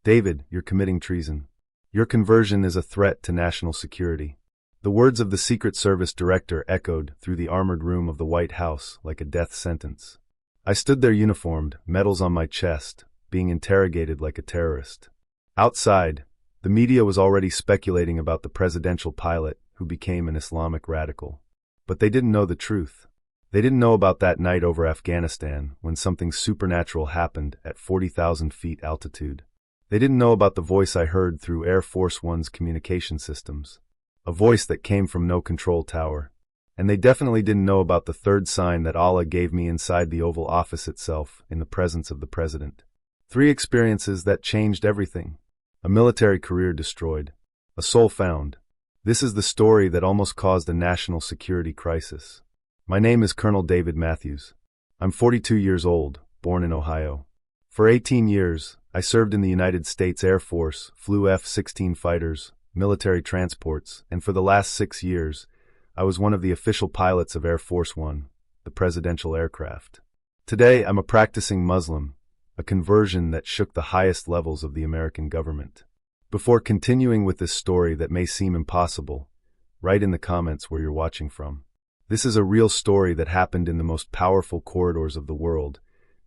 David, you're committing treason. Your conversion is a threat to national security. The words of the Secret Service director echoed through the armored room of the White House like a death sentence. I stood there uniformed, medals on my chest, being interrogated like a terrorist. Outside, the media was already speculating about the presidential pilot who became an Islamic radical. But they didn't know the truth. They didn't know about that night over Afghanistan when something supernatural happened at 40,000 feet altitude. They didn't know about the voice I heard through Air Force One's communication systems. A voice that came from no control tower. And they definitely didn't know about the third sign that Allah gave me inside the Oval Office itself in the presence of the president. 3 experiences that changed everything. A military career destroyed. A soul found. This is the story that almost caused a national security crisis. My name is Colonel David Matthews. I'm 42 years old, born in Ohio. For 18 years, I served in the United States Air Force, flew F-16 fighters, military transports, and for the last 6 years, I was one of the official pilots of Air Force One, the presidential aircraft. Today, I'm a practicing Muslim, a conversion that shook the highest levels of the American government. Before continuing with this story that may seem impossible, write in the comments where you're watching from. This is a real story that happened in the most powerful corridors of the world,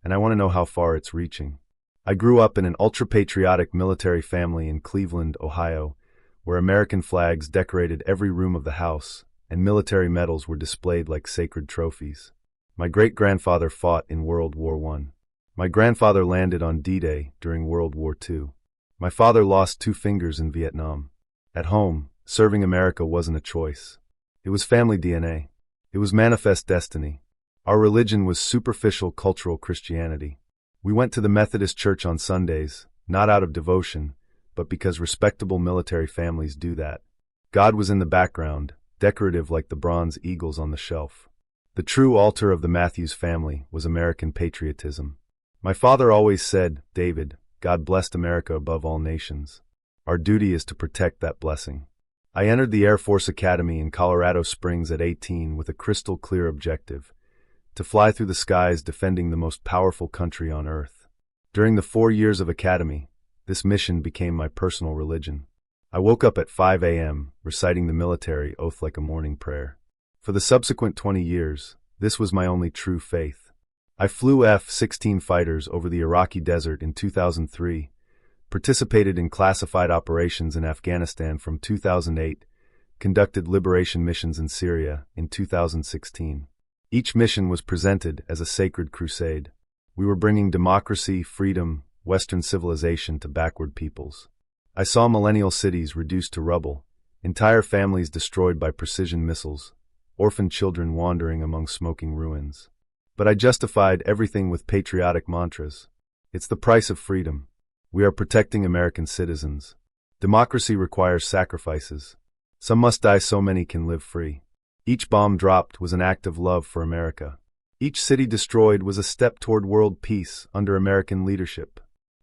and I want to know how far it's reaching. I grew up in an ultra-patriotic military family in Cleveland, Ohio, where American flags decorated every room of the house, and military medals were displayed like sacred trophies. My great-grandfather fought in World War I. My grandfather landed on D-Day during World War II. My father lost 2 fingers in Vietnam. At home, serving America wasn't a choice. It was family DNA. It was manifest destiny. Our religion was superficial cultural Christianity. We went to the Methodist Church on Sundays, not out of devotion, but because respectable military families do that. God was in the background, decorative like the bronze eagles on the shelf. The true altar of the Matthews family was American patriotism. My father always said, "David, God blessed America above all nations. Our duty is to protect that blessing." I entered the Air Force Academy in Colorado Springs at 18 with a crystal clear objective: to fly through the skies defending the most powerful country on earth. During the 4 years of academy, this mission became my personal religion. I woke up at 5 a.m., reciting the military oath like a morning prayer. For the subsequent 20 years, this was my only true faith. I flew F-16 fighters over the Iraqi desert in 2003, participated in classified operations in Afghanistan from 2008, conducted liberation missions in Syria in 2016. Each mission was presented as a sacred crusade. We were bringing democracy, freedom, Western civilization to backward peoples. I saw millennial cities reduced to rubble, entire families destroyed by precision missiles, orphaned children wandering among smoking ruins. But I justified everything with patriotic mantras. It's the price of freedom. We are protecting American citizens. Democracy requires sacrifices. Some must die so many can live free. Each bomb dropped was an act of love for America. Each city destroyed was a step toward world peace under American leadership.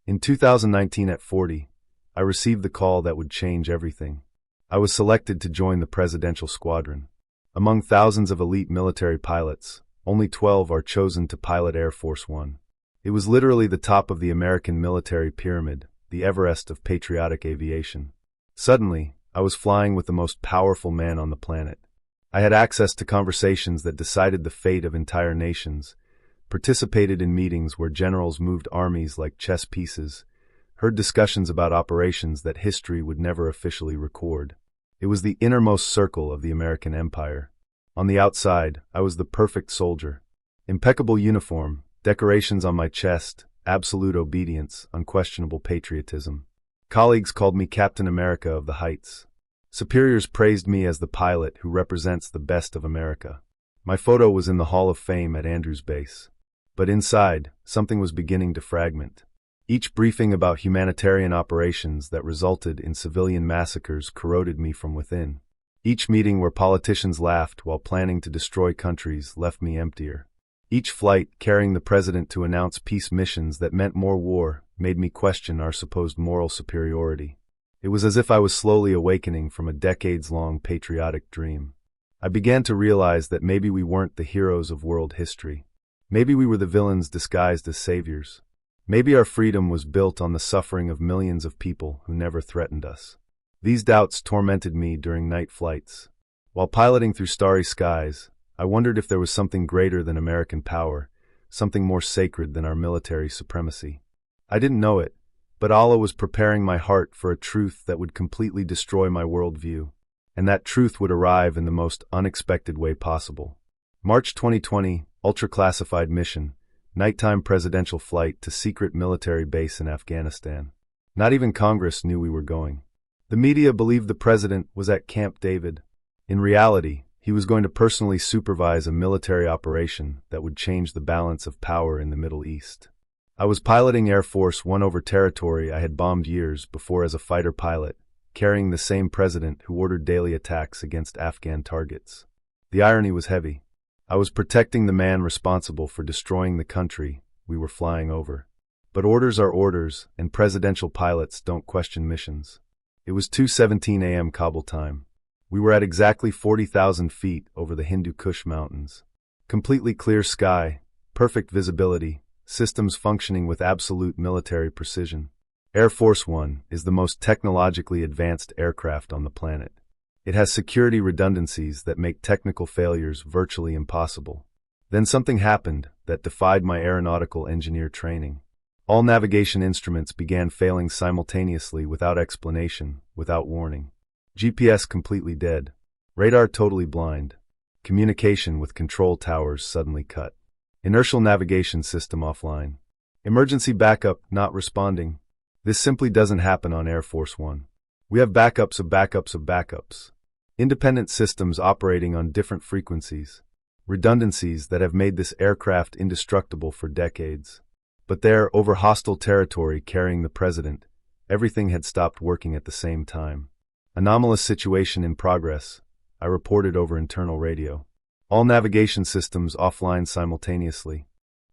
In 2019 at 40, I received the call that would change everything. I was selected to join the presidential squadron. Among thousands of elite military pilots, only 12 are chosen to pilot Air Force One. It was literally the top of the American military pyramid, the Everest of patriotic aviation. Suddenly, I was flying with the most powerful man on the planet. I had access to conversations that decided the fate of entire nations, participated in meetings where generals moved armies like chess pieces, heard discussions about operations that history would never officially record. It was the innermost circle of the American empire. On the outside, I was the perfect soldier. Impeccable uniform, decorations on my chest, absolute obedience, unquestionable patriotism. Colleagues called me Captain America of the Heights. Superiors praised me as the pilot who represents the best of America. My photo was in the Hall of Fame at Andrews Base. But inside, something was beginning to fragment. Each briefing about humanitarian operations that resulted in civilian massacres corroded me from within. Each meeting where politicians laughed while planning to destroy countries left me emptier. Each flight carrying the president to announce peace missions that meant more war made me question our supposed moral superiority. It was as if I was slowly awakening from a decades-long patriotic dream. I began to realize that maybe we weren't the heroes of world history. Maybe we were the villains disguised as saviors. Maybe our freedom was built on the suffering of millions of people who never threatened us. These doubts tormented me during night flights. While piloting through starry skies, I wondered if there was something greater than American power, something more sacred than our military supremacy. I didn't know it, but Allah was preparing my heart for a truth that would completely destroy my worldview, and that truth would arrive in the most unexpected way possible. March 2020, ultra-classified mission, nighttime presidential flight to secret military base in Afghanistan. Not even Congress knew we were going. The media believed the president was at Camp David. In reality, he was going to personally supervise a military operation that would change the balance of power in the Middle East. I was piloting Air Force One over territory I had bombed years before as a fighter pilot, carrying the same president who ordered daily attacks against Afghan targets. The irony was heavy. I was protecting the man responsible for destroying the country we were flying over. But orders are orders, and presidential pilots don't question missions. It was 2:17 a.m. Kabul time. We were at exactly 40,000 feet over the Hindu Kush Mountains. Completely clear sky, perfect visibility, systems functioning with absolute military precision. Air Force One is the most technologically advanced aircraft on the planet. It has security redundancies that make technical failures virtually impossible. Then something happened that defied my aeronautical engineer training. All navigation instruments began failing simultaneously without explanation, without warning. GPS completely dead. Radar totally blind. Communication with control towers suddenly cut. Inertial navigation system offline. Emergency backup not responding. This simply doesn't happen on Air Force One. We have backups of backups of backups. Independent systems operating on different frequencies. Redundancies that have made this aircraft indestructible for decades. But there, over hostile territory carrying the president, everything had stopped working at the same time. Anomalous situation in progress, I reported over internal radio. All navigation systems offline simultaneously.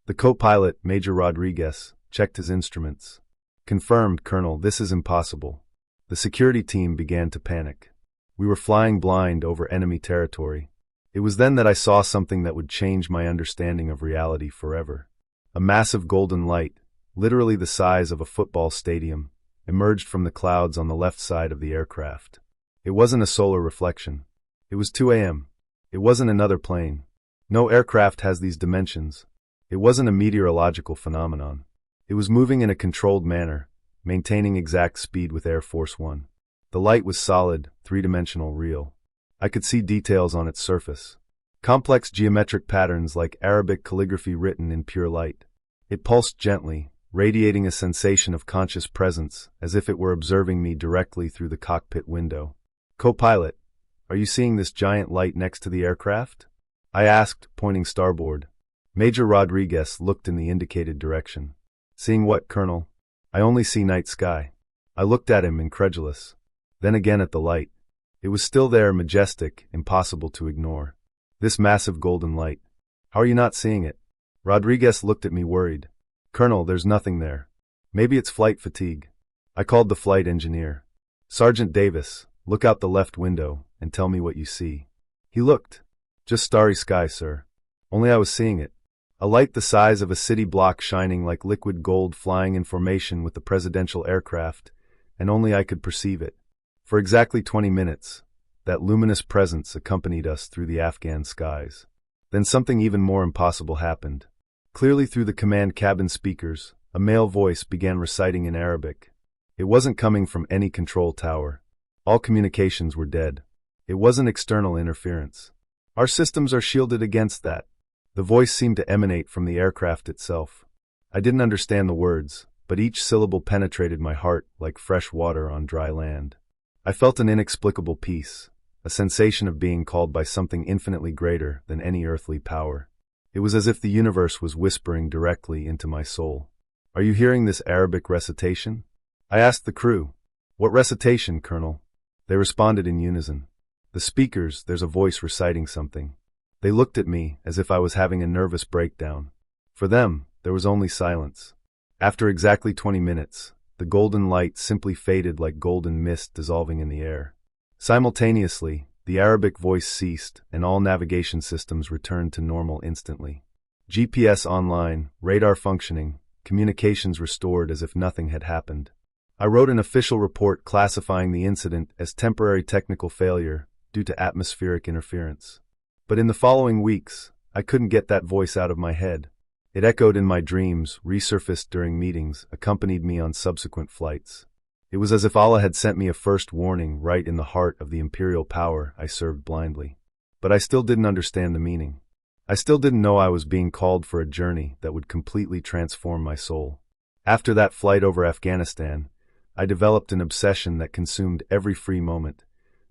The co-pilot, Major Rodriguez, checked his instruments. Confirmed, Colonel, this is impossible. The security team began to panic. We were flying blind over enemy territory. It was then that I saw something that would change my understanding of reality forever. A massive golden light, literally the size of a football stadium, emerged from the clouds on the left side of the aircraft. It wasn't a solar reflection. It was 2 a.m. It wasn't another plane. No aircraft has these dimensions. It wasn't a meteorological phenomenon. It was moving in a controlled manner, maintaining exact speed with Air Force One. The light was solid, three-dimensional, real. I could see details on its surface. Complex geometric patterns like Arabic calligraphy written in pure light. It pulsed gently, radiating a sensation of conscious presence, as if it were observing me directly through the cockpit window. Co-pilot, are you seeing this giant light next to the aircraft? I asked, pointing starboard. Major Rodriguez looked in the indicated direction. Seeing what, Colonel? I only see night sky. I looked at him, incredulous. Then again at the light. It was still there, majestic, impossible to ignore. This massive golden light. How are you not seeing it? Rodriguez looked at me worried. Colonel, there's nothing there. Maybe it's flight fatigue. I called the flight engineer. Sergeant Davis, look out the left window and tell me what you see. He looked. Just starry sky, sir. Only I was seeing it. A light the size of a city block shining like liquid gold flying in formation with the presidential aircraft, and only I could perceive it. For exactly 20 minutes, that luminous presence accompanied us through the Afghan skies. Then something even more impossible happened. Clearly through the command cabin speakers, a male voice began reciting in Arabic. It wasn't coming from any control tower. All communications were dead. It wasn't external interference. Our systems are shielded against that. The voice seemed to emanate from the aircraft itself. I didn't understand the words, but each syllable penetrated my heart like fresh water on dry land. I felt an inexplicable peace, a sensation of being called by something infinitely greater than any earthly power. It was as if the universe was whispering directly into my soul. Are you hearing this Arabic recitation? I asked the crew. What recitation, Colonel? They responded in unison. The speakers, there's a voice reciting something. They looked at me as if I was having a nervous breakdown. For them, there was only silence. After exactly 20 minutes, the golden light simply faded like golden mist dissolving in the air. Simultaneously, the Arabic voice ceased and all navigation systems returned to normal instantly. GPS online, radar functioning, communications restored as if nothing had happened. I wrote an official report classifying the incident as temporary technical failure due to atmospheric interference. But in the following weeks, I couldn't get that voice out of my head. It echoed in my dreams, resurfaced during meetings, accompanied me on subsequent flights. It was as if Allah had sent me a first warning right in the heart of the imperial power I served blindly. But I still didn't understand the meaning. I still didn't know I was being called for a journey that would completely transform my soul. After that flight over Afghanistan, I developed an obsession that consumed every free moment,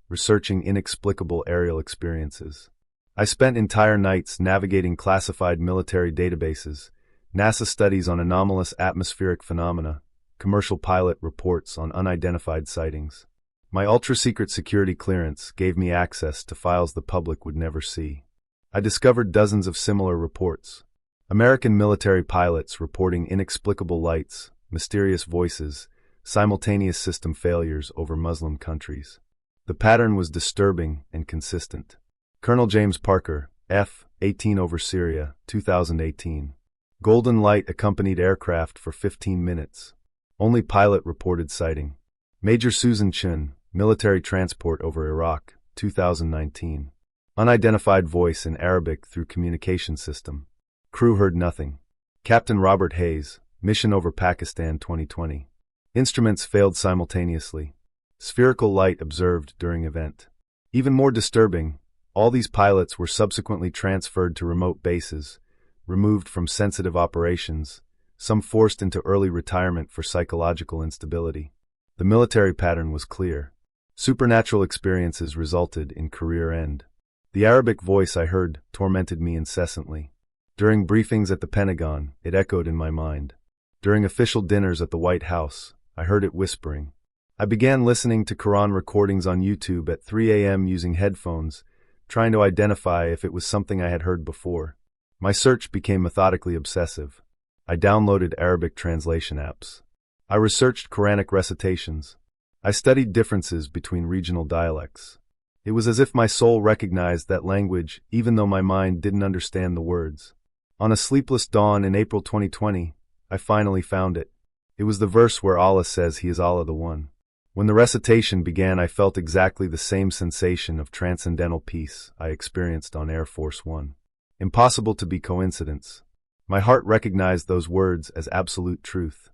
researching inexplicable aerial experiences. I spent entire nights navigating classified military databases, NASA studies on anomalous atmospheric phenomena, commercial pilot reports on unidentified sightings. My ultra-secret security clearance gave me access to files the public would never see. I discovered dozens of similar reports. American military pilots reporting inexplicable lights, mysterious voices, simultaneous system failures over Muslim countries. The pattern was disturbing and consistent. Colonel James Parker, F-18 over Syria, 2018. Golden light accompanied aircraft for 15 minutes. Only pilot reported sighting. Major Susan Chun, military transport over Iraq, 2019. Unidentified voice in Arabic through communication system. Crew heard nothing. Captain Robert Hayes, mission over Pakistan, 2020. Instruments failed simultaneously. Spherical light observed during event. Even more disturbing, all these pilots were subsequently transferred to remote bases, removed from sensitive operations, some forced into early retirement for psychological instability. The military pattern was clear. Supernatural experiences resulted in career end. The Arabic voice I heard tormented me incessantly. During briefings at the Pentagon, it echoed in my mind. During official dinners at the White House, I heard it whispering. I began listening to Quran recordings on YouTube at 3 a.m. using headphones, trying to identify if it was something I had heard before. My search became methodically obsessive. I downloaded Arabic translation apps. I researched Quranic recitations. I studied differences between regional dialects. It was as if my soul recognized that language, even though my mind didn't understand the words. On a sleepless dawn in April 2020, I finally found it. It was the verse where Allah says He is Allah the One. When the recitation began, I felt exactly the same sensation of transcendental peace I experienced on Air Force One. Impossible to be coincidence. My heart recognized those words as absolute truth.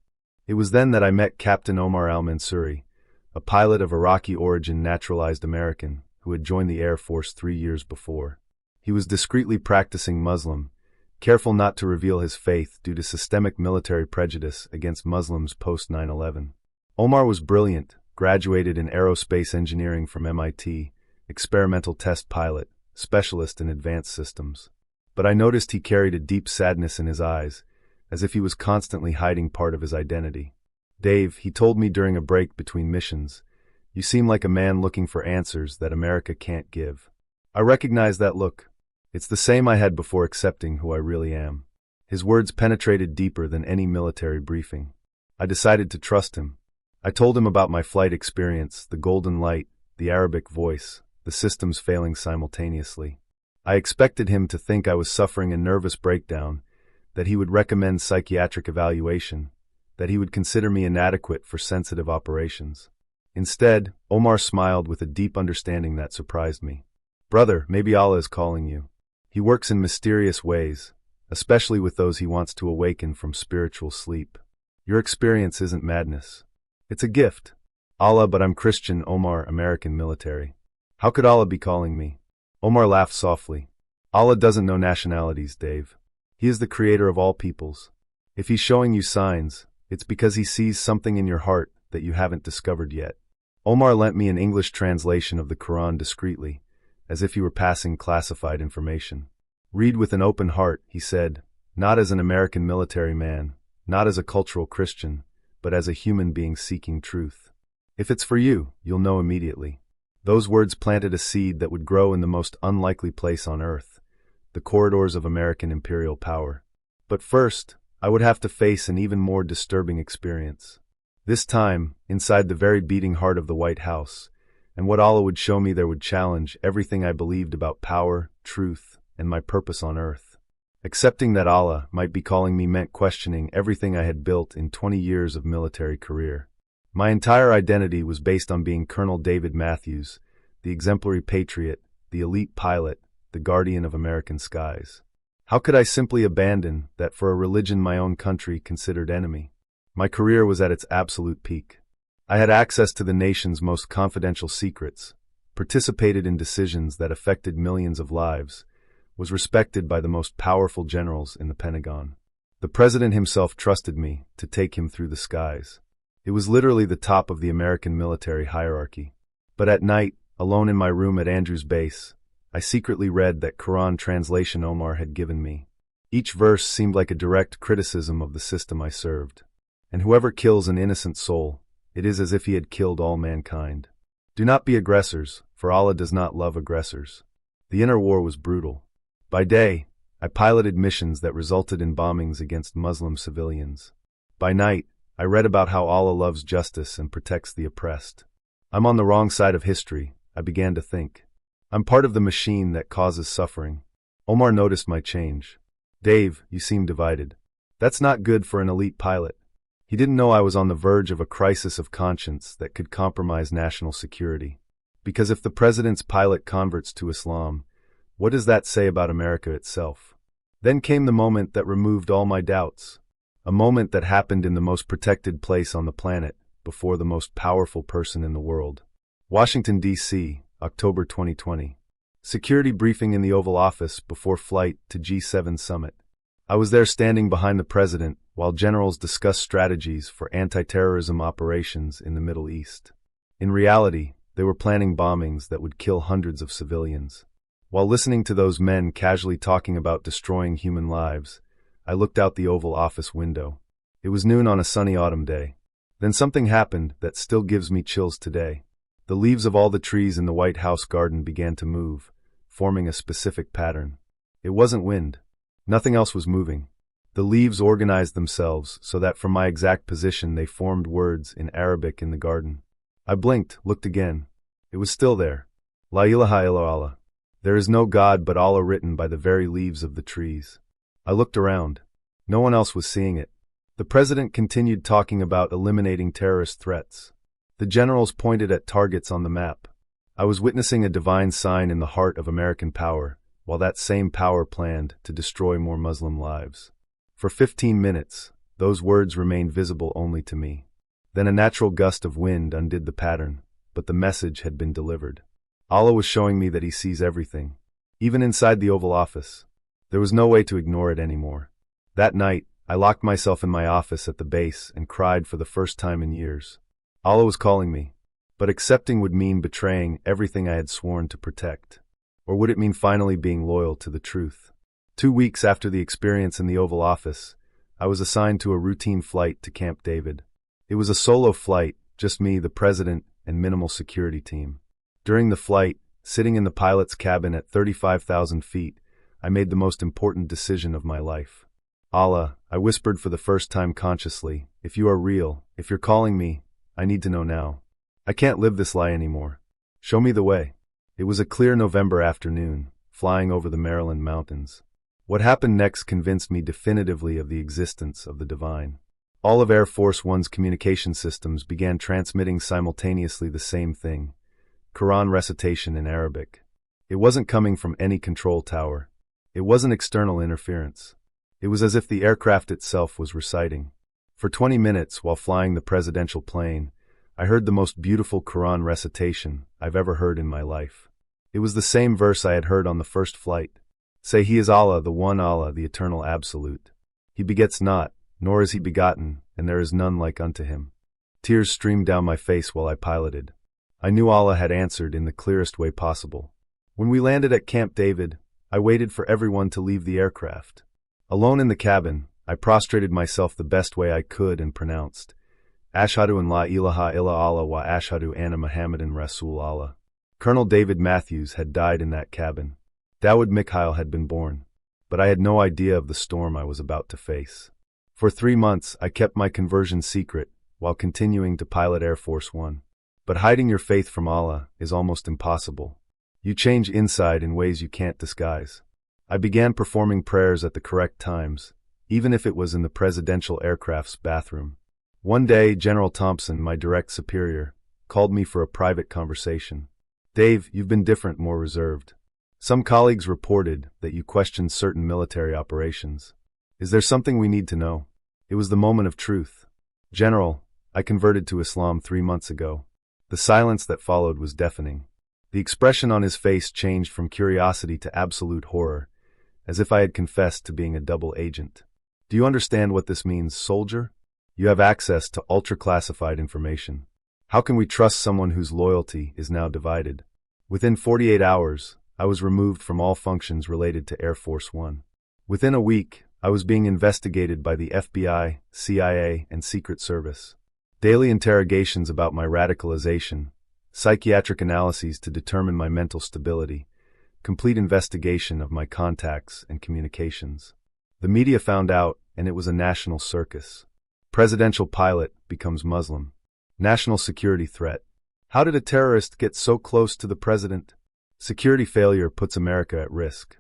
It was then that I met Captain Omar al-Mansouri, a pilot of Iraqi origin naturalized American who had joined the Air Force 3 years before. He was discreetly practicing Muslim, careful not to reveal his faith due to systemic military prejudice against Muslims post 9/11. Omar was brilliant, graduated in aerospace engineering from MIT, experimental test pilot, specialist in advanced systems. But I noticed he carried a deep sadness in his eyes, as if he was constantly hiding part of his identity. "Dave," he told me during a break between missions, "you seem like a man looking for answers that America can't give." I recognized that look. It's the same I had before accepting who I really am. His words penetrated deeper than any military briefing. I decided to trust him. I told him about my flight experience, the golden light, the Arabic voice, the systems failing simultaneously. I expected him to think I was suffering a nervous breakdown, that he would recommend psychiatric evaluation, that he would consider me inadequate for sensitive operations. Instead, Omar smiled with a deep understanding that surprised me. "Brother, maybe Allah is calling you. He works in mysterious ways, especially with those He wants to awaken from spiritual sleep. Your experience isn't madness. It's a gift." "Allah, but I'm Christian." Omar, American military. "How could Allah be calling me?" Omar laughed softly. "Allah doesn't know nationalities, Dave. He is the creator of all peoples. If He's showing you signs, it's because He sees something in your heart that you haven't discovered yet." Omar lent me an English translation of the Quran discreetly, as if he were passing classified information. "Read with an open heart," he said, "not as an American military man, not as a cultural Christian, but as a human being seeking truth. If it's for you, you'll know immediately." Those words planted a seed that would grow in the most unlikely place on earth, the corridors of American imperial power. But first, I would have to face an even more disturbing experience. This time, inside the very beating heart of the White House, and what Allah would show me there would challenge everything I believed about power, truth, and my purpose on earth. Accepting that Allah might be calling me meant questioning everything I had built in 20 years of military career. My entire identity was based on being Colonel David Matthews, the exemplary patriot, the elite pilot, the guardian of American skies. How could I simply abandon that for a religion my own country considered enemy? My career was at its absolute peak. I had access to the nation's most confidential secrets, participated in decisions that affected millions of lives, was respected by the most powerful generals in the Pentagon. The president himself trusted me to take him through the skies. It was literally the top of the American military hierarchy. But at night, alone in my room at Andrews Base, I secretly read that Quran translation Omar had given me. Each verse seemed like a direct criticism of the system I served. And whoever kills an innocent soul, it is as if he had killed all mankind. Do not be aggressors, for Allah does not love aggressors. The inner war was brutal. By day, I piloted missions that resulted in bombings against Muslim civilians. By night, I read about how Allah loves justice and protects the oppressed. I'm on the wrong side of history, I began to think. I'm part of the machine that causes suffering. Omar noticed my change. Dave, you seem divided. That's not good for an elite pilot. He didn't know I was on the verge of a crisis of conscience that could compromise national security. Because if the president's pilot converts to Islam, what does that say about America itself? Then came the moment that removed all my doubts. A moment that happened in the most protected place on the planet, before the most powerful person in the world. Washington, D.C., October 2020. Security briefing in the Oval Office before flight to G7 summit. I was there standing behind the president while generals discussed strategies for anti-terrorism operations in the Middle East. In reality, they were planning bombings that would kill hundreds of civilians. While listening to those men casually talking about destroying human lives, I looked out the Oval Office window. It was noon on a sunny autumn day. Then something happened that still gives me chills today. The leaves of all the trees in the White House garden began to move, forming a specific pattern. It wasn't wind. Nothing else was moving. The leaves organized themselves so that from my exact position they formed words in Arabic in the garden. I blinked, looked again. It was still there. La ilaha illallah. There is no God but Allah written by the very leaves of the trees. I looked around. No one else was seeing it. The president continued talking about eliminating terrorist threats. The generals pointed at targets on the map. I was witnessing a divine sign in the heart of American power, while that same power planned to destroy more Muslim lives. For 15 minutes, those words remained visible only to me. Then a natural gust of wind undid the pattern, but the message had been delivered. Allah was showing me that He sees everything, even inside the Oval Office. There was no way to ignore it anymore. That night, I locked myself in my office at the base and cried for the first time in years. Allah was calling me, but accepting would mean betraying everything I had sworn to protect. Or would it mean finally being loyal to the truth? 2 weeks after the experience in the Oval Office, I was assigned to a routine flight to Camp David. It was a solo flight, just me, the president, and minimal security team. During the flight, sitting in the pilot's cabin at 35,000 feet, I made the most important decision of my life. Allah, I whispered for the first time consciously, if you are real, if you're calling me, I need to know now. I can't live this lie anymore. Show me the way. It was a clear November afternoon, flying over the Maryland mountains. What happened next convinced me definitively of the existence of the divine. All of Air Force One's communication systems began transmitting simultaneously the same thing. Quran recitation in Arabic. It wasn't coming from any control tower. It wasn't external interference. It was as if the aircraft itself was reciting. For 20 minutes while flying the presidential plane, I heard the most beautiful Quran recitation I've ever heard in my life. It was the same verse I had heard on the first flight. Say He is Allah, the one Allah, the eternal absolute. He begets not, nor is He begotten, and there is none like unto Him. Tears streamed down my face while I piloted. I knew Allah had answered in the clearest way possible. When we landed at Camp David, I waited for everyone to leave the aircraft. Alone in the cabin, I prostrated myself the best way I could and pronounced, Ashhadu an la ilaha illa Allah wa ashhadu anna Muhammadan Rasul Allah. Colonel David Matthews had died in that cabin. Dawood Mikhail had been born. But I had no idea of the storm I was about to face. For 3 months, I kept my conversion secret while continuing to pilot Air Force One. But hiding your faith from Allah is almost impossible. You change inside in ways you can't disguise. I began performing prayers at the correct times, even if it was in the presidential aircraft's bathroom. One day, General Thompson, my direct superior, called me for a private conversation. "Dave, you've been different, more reserved. Some colleagues reported that you questioned certain military operations. Is there something we need to know?" It was the moment of truth. "General, I converted to Islam 3 months ago." The silence that followed was deafening. The expression on his face changed from curiosity to absolute horror, as if I had confessed to being a double agent. "Do you understand what this means, soldier? You have access to ultra-classified information. How can we trust someone whose loyalty is now divided?" Within 48 hours, I was removed from all functions related to Air Force One. Within a week, I was being investigated by the FBI, CIA, and Secret Service. Daily interrogations about my radicalization, psychiatric analyses to determine my mental stability, complete investigation of my contacts and communications. The media found out, and it was a national circus. Presidential pilot becomes Muslim. National security threat. How did a terrorist get so close to the president? Security failure puts America at risk.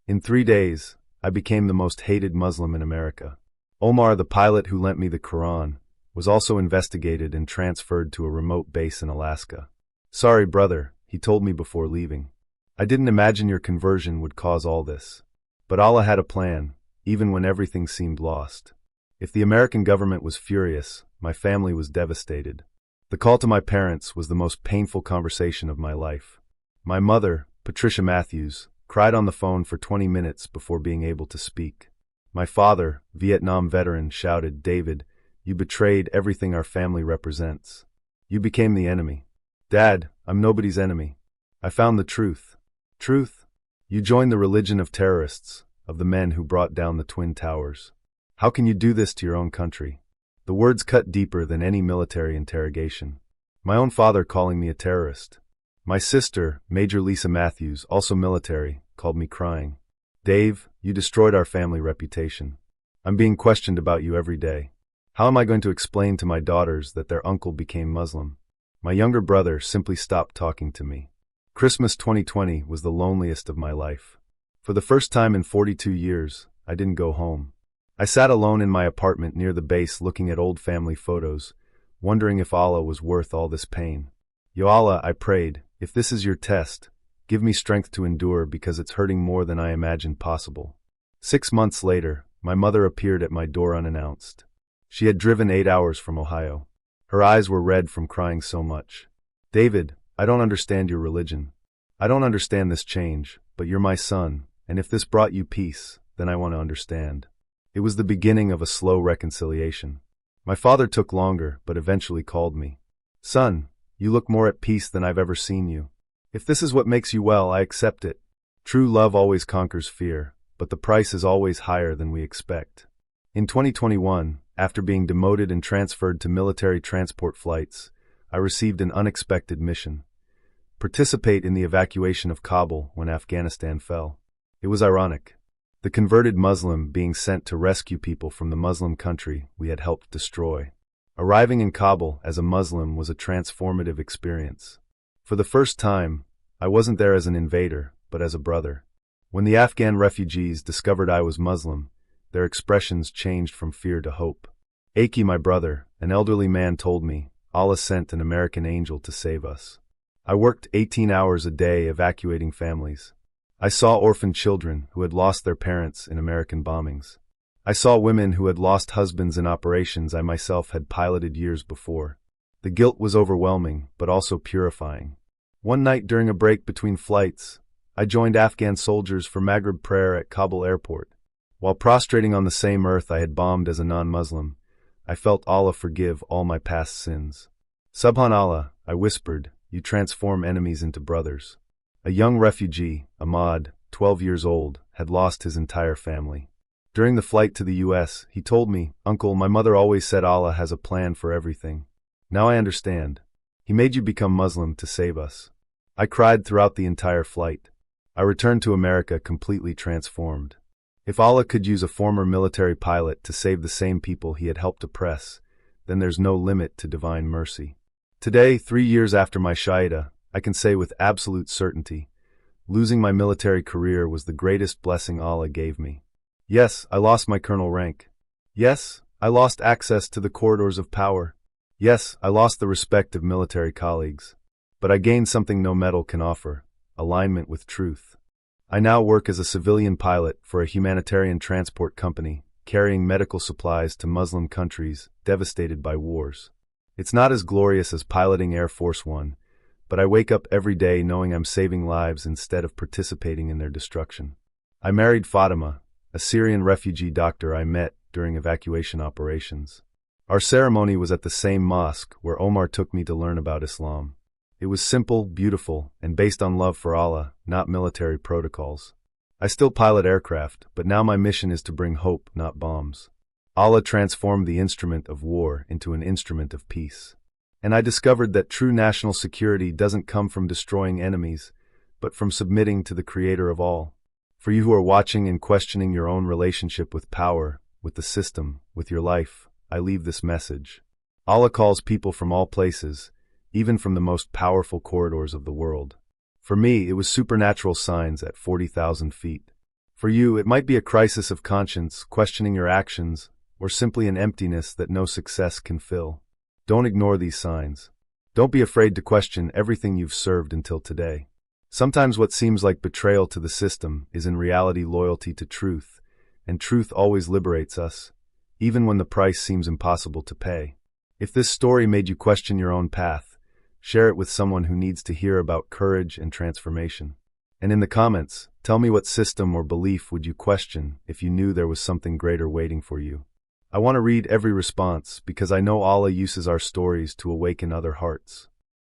In 3 days, I became the most hated Muslim in America. Omar, the pilot who lent me the Quran, was also investigated and transferred to a remote base in Alaska. "Sorry, brother," he told me before leaving. "I didn't imagine your conversion would cause all this. But Allah had a plan, even when everything seemed lost." If the American government was furious, my family was devastated. The call to my parents was the most painful conversation of my life. My mother, Patricia Matthews, cried on the phone for 20 minutes before being able to speak. My father, Vietnam veteran, shouted, "David, you betrayed everything our family represents. You became the enemy." "Dad, I'm nobody's enemy. I found the truth." "Truth? You joined the religion of terrorists, of the men who brought down the Twin Towers. How can you do this to your own country?" The words cut deeper than any military interrogation. My own father calling me a terrorist. My sister, Major Lisa Matthews, also military, called me crying. "Dave, you destroyed our family reputation. I'm being questioned about you every day. How am I going to explain to my daughters that their uncle became Muslim?" My younger brother simply stopped talking to me. Christmas 2020 was the loneliest of my life. For the first time in 42 years, I didn't go home. I sat alone in my apartment near the base looking at old family photos, wondering if Allah was worth all this pain. "Ya Allah," I prayed, "if this is your test, give me strength to endure because it's hurting more than I imagined possible." 6 months later, my mother appeared at my door unannounced. She had driven 8 hours from Ohio. Her eyes were red from crying so much. "David, I don't understand your religion. I don't understand this change, but you're my son, and if this brought you peace, then I want to understand." It was the beginning of a slow reconciliation. My father took longer, but eventually called me. "Son, you look more at peace than I've ever seen you. If this is what makes you well, I accept it. True love always conquers fear, but the price is always higher than we expect." In 2021, after being demoted and transferred to military transport flights, I received an unexpected mission: participate in the evacuation of Kabul when Afghanistan fell. It was ironic. The converted Muslim being sent to rescue people from the Muslim country we had helped destroy. Arriving in Kabul as a Muslim was a transformative experience. For the first time, I wasn't there as an invader, but as a brother. When the Afghan refugees discovered I was Muslim, their expressions changed from fear to hope. Aki, my brother, an elderly man, told me, "Allah sent an American angel to save us." I worked 18 hours a day evacuating families. I saw orphan children who had lost their parents in American bombings. I saw women who had lost husbands in operations I myself had piloted years before. The guilt was overwhelming, but also purifying. One night during a break between flights, I joined Afghan soldiers for Maghrib prayer at Kabul airport. While prostrating on the same earth I had bombed as a non-Muslim, I felt Allah forgive all my past sins. "Subhanallah," I whispered, "you transform enemies into brothers." A young refugee, Ahmad, 12 years old, had lost his entire family. During the flight to the US, he told me, "Uncle, my mother always said Allah has a plan for everything. Now I understand. He made you become Muslim to save us." I cried throughout the entire flight. I returned to America completely transformed. If Allah could use a former military pilot to save the same people he had helped oppress, then there's no limit to divine mercy. Today, 3 years after my Shahadah, I can say with absolute certainty, Losing my military career was the greatest blessing Allah gave me. Yes, I lost my colonel rank. Yes, I lost access to the corridors of power. Yes, I lost the respect of military colleagues. But I gained something no medal can offer: alignment with truth. I now work as a civilian pilot for a humanitarian transport company, carrying medical supplies to Muslim countries devastated by wars. It's not as glorious as piloting Air Force One, but I wake up every day knowing I'm saving lives instead of participating in their destruction. I married Fatima, a Syrian refugee doctor I met during evacuation operations. Our ceremony was at the same mosque where Omar took me to learn about Islam. It was simple, beautiful, and based on love for Allah, not military protocols. I still pilot aircraft, but now my mission is to bring hope, not bombs. Allah transformed the instrument of war into an instrument of peace. And I discovered that true national security doesn't come from destroying enemies, but from submitting to the Creator of all. For you who are watching and questioning your own relationship with power, with the system, with your life, I leave this message. Allah calls people from all places, even from the most powerful corridors of the world. For me, it was supernatural signs at 40,000 feet. For you, it might be a crisis of conscience, questioning your actions, or simply an emptiness that no success can fill. Don't ignore these signs. Don't be afraid to question everything you've served until today. Sometimes what seems like betrayal to the system is in reality loyalty to truth, and truth always liberates us, even when the price seems impossible to pay. If this story made you question your own path, share it with someone who needs to hear about courage and transformation. And in the comments, tell me what system or belief would you question if you knew there was something greater waiting for you. I want to read every response because I know Allah uses our stories to awaken other hearts.